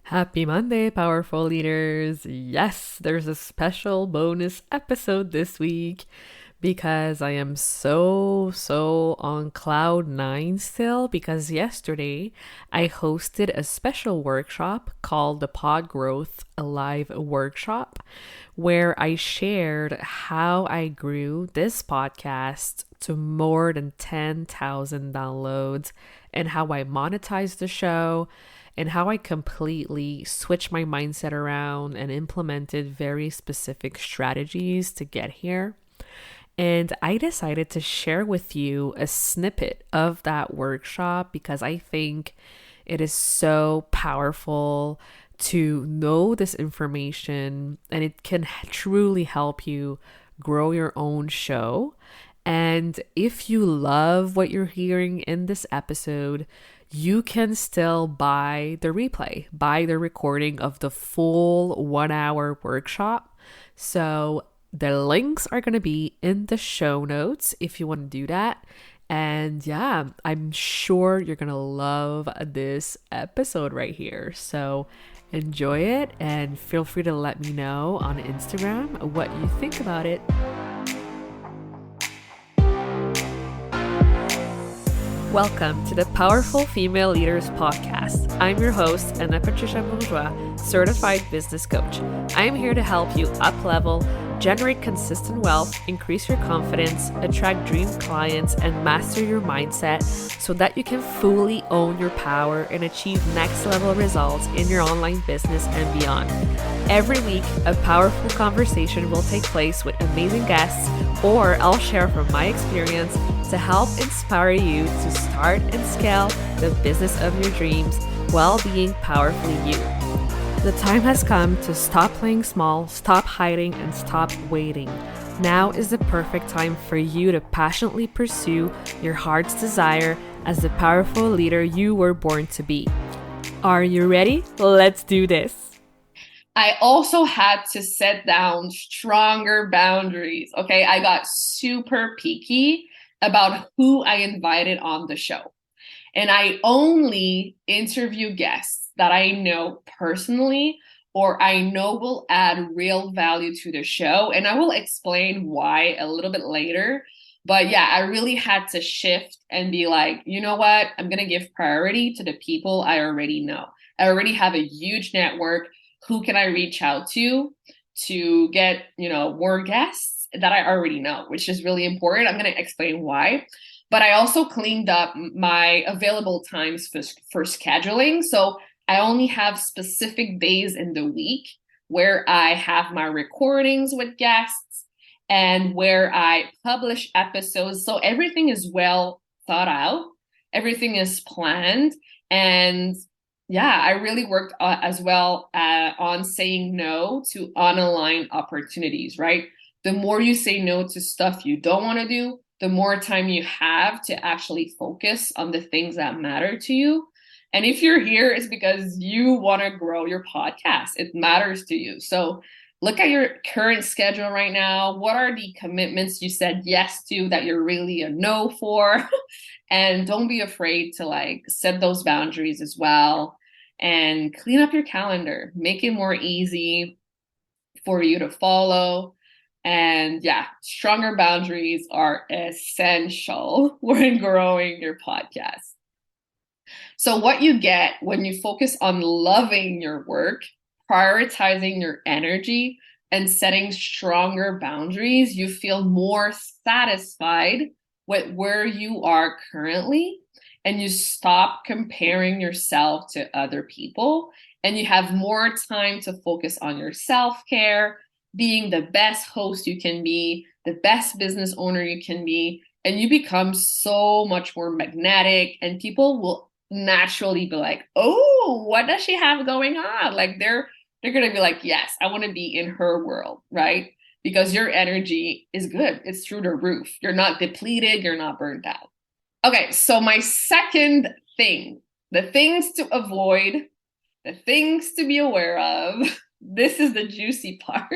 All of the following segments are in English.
Happy Monday, powerful leaders. Yes, there's a special bonus episode this week because I am so on cloud nine still because yesterday I hosted a special workshop called the Pod Growth Alive Workshop where I shared how I grew this podcast to more than 10,000 downloads and how I monetized the show and how I completely switched my mindset around and implemented very specific strategies to get here. And I decided to share with you a snippet of that workshop because I think it is so powerful to know this information and it can truly help you grow your own show. And if you love what you're hearing in this episode, you can still buy the replay, buy the recording of the full 1 hour workshop. So the links are going to be in the show notes if you want to do that. And yeah, I'm sure you're going to love this episode right here. So enjoy it and feel free to let me know on Instagram what you think about it. Welcome to the Powerful Female Leaders Podcast. I'm your host, Anna Patricia Bourgeois, certified business coach. I am here to help you up-level, generate consistent wealth, increase your confidence, attract dream clients, and master your mindset so that you can fully own your power and achieve next-level results in your online business and beyond. Every week, a powerful conversation will take place with amazing guests, or I'll share from my experience to help inspire you to start and scale the business of your dreams while being powerfully you. The time has come to stop playing small, stop hiding, and stop waiting. Now is the perfect time for you to passionately pursue your heart's desire as the powerful leader you were born to be. Are you ready? Let's do this. I also had to set down stronger boundaries. Okay, I got super picky about who I invited on the show. And I only interview guests that I know personally or I know will add real value to the show. And I will explain why a little bit later. But yeah, I really had to shift and be like, you know what? I'm going to give priority to the people I already know. I already have a huge network. Who can I reach out to get, more guests that I already know, which is really important. I'm going to explain why. But I also cleaned up my available times for scheduling. So I only have specific days in the week where I have my recordings with guests and where I publish episodes. So everything is well thought out. Everything is planned. And yeah, I really worked as well on saying no to unaligned opportunities, right? The more you say no to stuff you don't want to do, the more time you have to actually focus on the things that matter to you. And if you're here, it's because you want to grow your podcast. It matters to you. So look at your current schedule right now. What are the commitments you said yes to that you're really a no for? And don't be afraid to set those boundaries as well and clean up your calendar. Make it more easy for you to follow. And yeah, stronger boundaries are essential when growing your podcast. So what you get when you focus on loving your work, prioritizing your energy, and setting stronger boundaries, you feel more satisfied with where you are currently, and you stop comparing yourself to other people, and you have more time to focus on your self-care, being the best host you can be, the best business owner you can be, and you become so much more magnetic, and people will naturally be like, oh, what does she have going on? Like they're going to be like, yes, I want to be in her world, right? Because your energy is good. It's through the roof. You're not depleted. You're not burnt out. Okay, so my second thing, the things to avoid, the things to be aware of, this is the juicy part.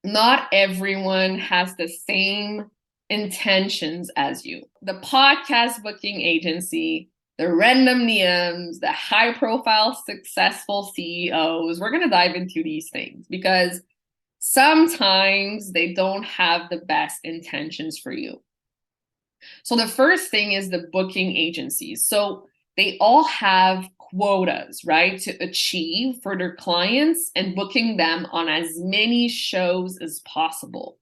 Not everyone has the same intentions as you. The podcast booking agency the random DMs, the high profile successful CEOs. We're going to dive into these things because sometimes they don't have the best intentions for you. So the first thing is the booking agencies. So they all have quotas, right, to achieve for their clients and booking them on as many shows as possible.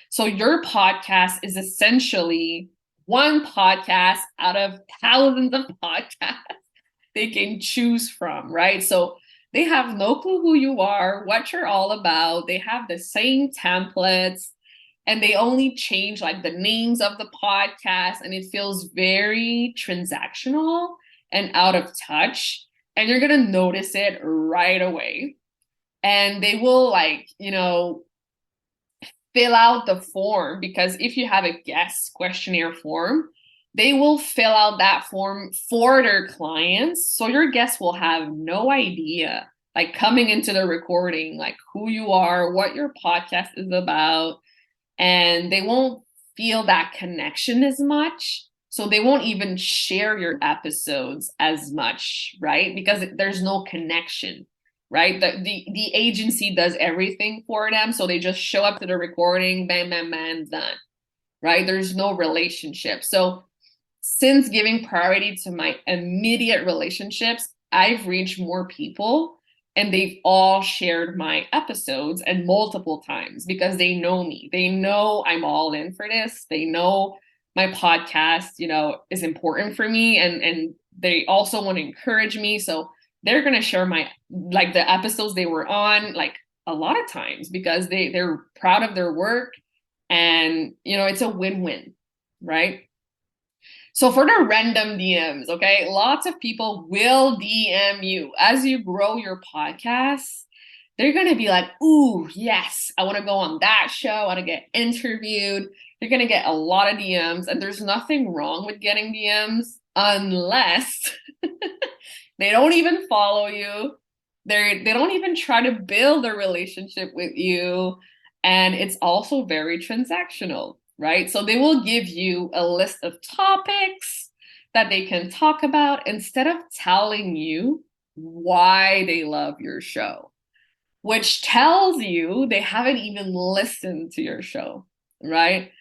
So your podcast is essentially one podcast out of thousands of podcasts they can choose from, right? So they have no clue who you are, what you're all about. They have the same templates and they only change like the names of the podcast, and it feels very transactional and out of touch. And you're going to notice it right away. And they will fill out the form, because if you have a guest questionnaire form, they will fill out that form for their clients. So your guests will have no idea, like coming into the recording, like who you are, what your podcast is about, and they won't feel that connection as much. So they won't even share your episodes as much, right? Because there's no connection, right? The agency does everything for them. So they just show up to the recording, bam, bam, bam, done, right? There's no relationship. So since giving priority to my immediate relationships, I've reached more people and they've all shared my episodes and multiple times because they know me. They know I'm all in for this. They know my podcast, is important for me, and they also want to encourage me. So they're going to share the episodes they were on like a lot of times because they're proud of their work, and it's a win-win, right? So for the random DMs, okay, lots of people will DM you as you grow your podcast. They're going to be like, ooh, yes, I want to go on that show. I want to get interviewed. You're going to get a lot of DMs, and there's nothing wrong with getting DMs unless they don't even follow you. They don't even try to build a relationship with you. And it's also very transactional, right? So they will give you a list of topics that they can talk about instead of telling you why they love your show, which tells you they haven't even listened to your show, right?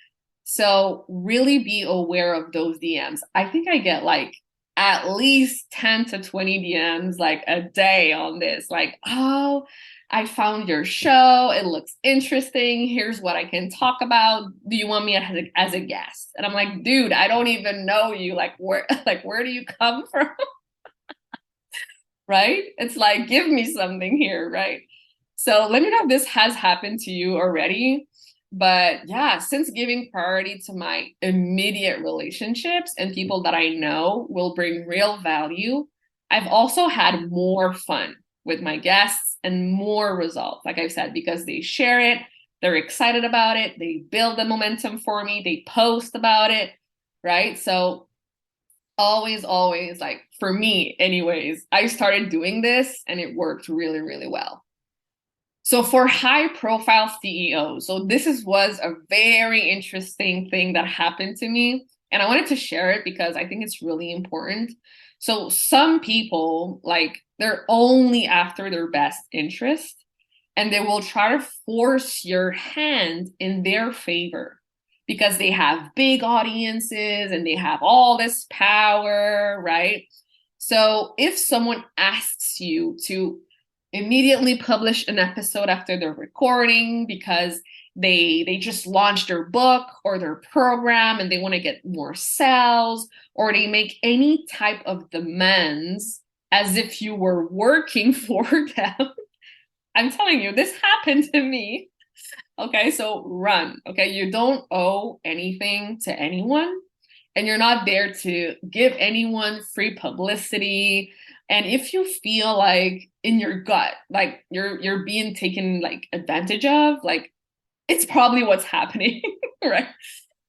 So really be aware of those DMs. I think I get like at least 10 to 20 DMs like a day on this. Like, oh, I found your show. It looks interesting. Here's what I can talk about. Do you want me as a guest? And I'm like, dude, I don't even know you. Like, where do you come from? Right? It's like, give me something here, right? So let me know if this has happened to you already. But yeah, since giving priority to my immediate relationships and people that I know will bring real value, I've also had more fun with my guests and more results, like I've said, because they share it, they're excited about it, they build the momentum for me, they post about it, right? So always, like for me anyways, I started doing this and it worked really, really well. So for high profile CEOs, so was a very interesting thing that happened to me. And I wanted to share it because I think it's really important. So some people, like, they're only after their best interest and they will try to force your hand in their favor because they have big audiences and they have all this power, right? So if someone asks you to immediately publish an episode after their recording because they just launched their book or their program and they want to get more sales, or they make any type of demands as if you were working for them. I'm telling you, this happened to me. Okay, so run. Okay, you don't owe anything to anyone, and you're not there to give anyone free publicity. And if you feel like in your gut, like you're being taken like advantage of, like it's probably what's happening, right?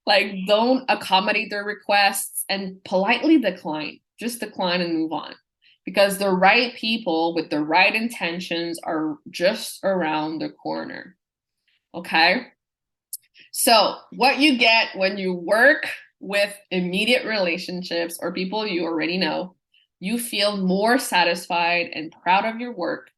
Like don't accommodate their requests and politely decline. Just decline and move on. Because the right people with the right intentions are just around the corner. Okay? So, what you get when you work with immediate relationships or people you already know, you feel more satisfied and proud of your work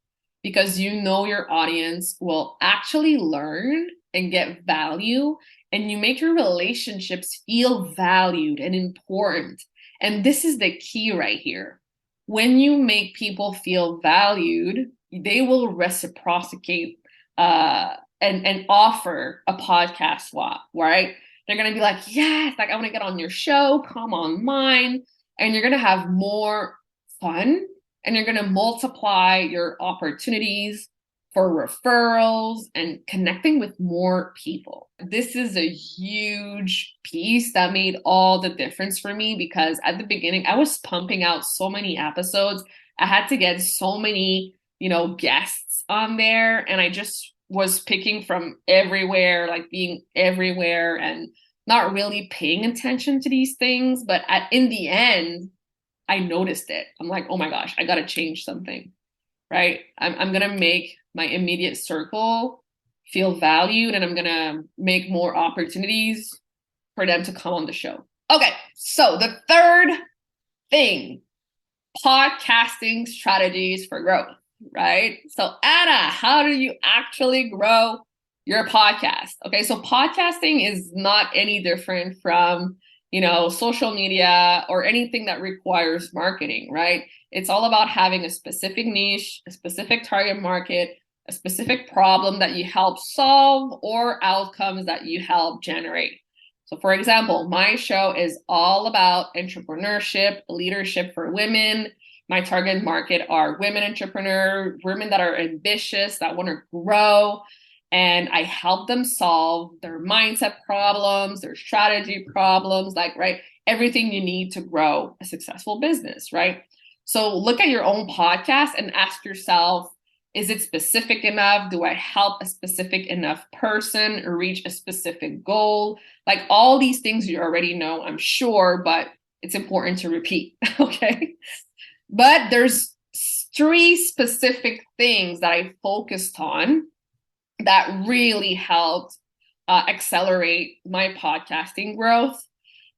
because you know your audience will actually learn and get value, and you make your relationships feel valued and important. And this is the key right here. When you make people feel valued, they will reciprocate and offer a podcast swap, right? They're going to be like, yes, like I want to get on your show, come on mine. And you're going to have more fun, and you're going to multiply your opportunities for referrals and connecting with more people. This is a huge piece that made all the difference for me, because at the beginning, I was pumping out so many episodes. I had to get so many, guests on there, and I just was picking from everywhere, like being everywhere and not really paying attention to these things. But in the end, I noticed it. I'm like, oh my gosh, I got to change something, right? I'm going to make my immediate circle feel valued, and I'm going to make more opportunities for them to come on the show. Okay, so the third thing, podcasting strategies for growth, right? So Anna, how do you actually grow your podcast? Okay, so podcasting is not any different from, social media or anything that requires marketing, right? It's all about having a specific niche, a specific target market, a specific problem that you help solve or outcomes that you help generate. So for example, my show is all about entrepreneurship, leadership for women. My target market are women entrepreneurs, women that are ambitious, that want to grow. And I help them solve their mindset problems, their strategy problems, right? Everything you need to grow a successful business, right? So look at your own podcast and ask yourself, is it specific enough? Do I help a specific enough person reach a specific goal? Like all these things you already know, I'm sure, but it's important to repeat, okay? But there's 3 specific things that I focused on that really helped accelerate my podcasting growth.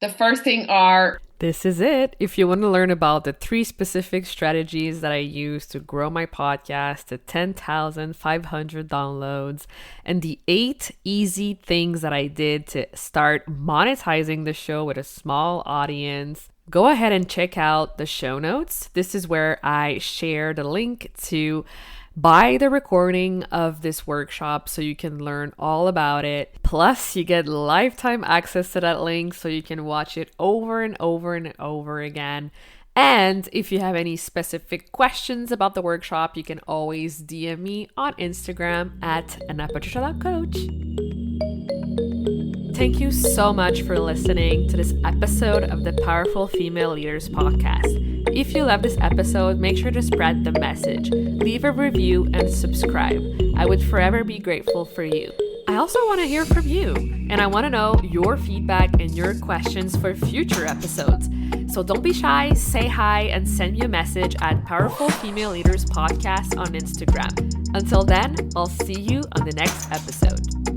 The first thing are... This is it. If you want to learn about the 3 specific strategies that I use to grow my podcast to 10,500 downloads, and the 8 easy things that I did to start monetizing the show with a small audience, go ahead and check out the show notes. This is where I share the link to buy the recording of this workshop so you can learn all about it. Plus, you get lifetime access to that link so you can watch it over and over and over again. And if you have any specific questions about the workshop, you can always DM me on Instagram at anapatricia.coach. Thank you so much for listening to this episode of the Powerful Female Leaders podcast. If you love this episode, make sure to spread the message, leave a review, and subscribe. I would forever be grateful for you. I also want to hear from you, and I want to know your feedback and your questions for future episodes. So don't be shy, say hi, and send me a message at Powerful Female Leaders Podcast on Instagram. Until then, I'll see you on the next episode.